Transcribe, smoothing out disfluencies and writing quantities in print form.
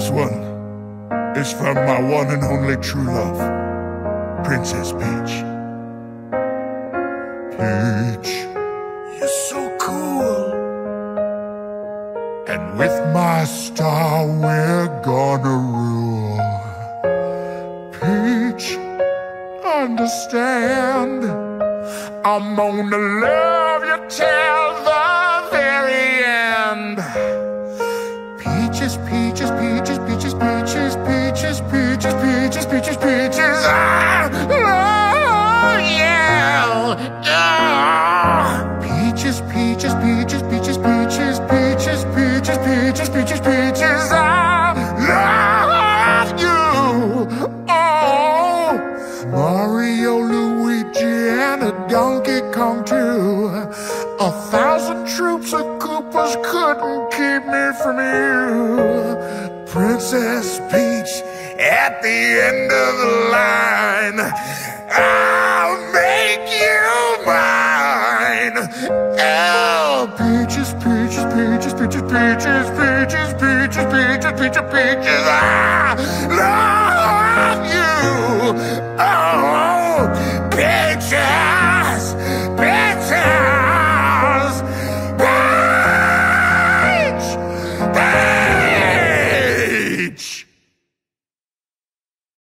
This one is from my one and only true love, Princess Peach. Peach, you're so cool, and with my star we're gonna rule. Peach, understand, I'm gonna love you till the very end. Peaches, peaches, peaches, peaches, peaches, peaches, peaches, peaches, peaches, peaches, I love you. Peaches, peaches, peaches, peaches, peaches, peaches, peaches, peaches, peaches, peaches, I love you. Oh, Mario, Luigi, and a Donkey Kong too. 1,000 troops of Koopas couldn't keep me from you. Princess Peach, at the end of the line, I'll make you mine. Oh, peaches, peaches, peaches, peaches, peaches, peaches, peaches, peaches, peaches, peaches, I love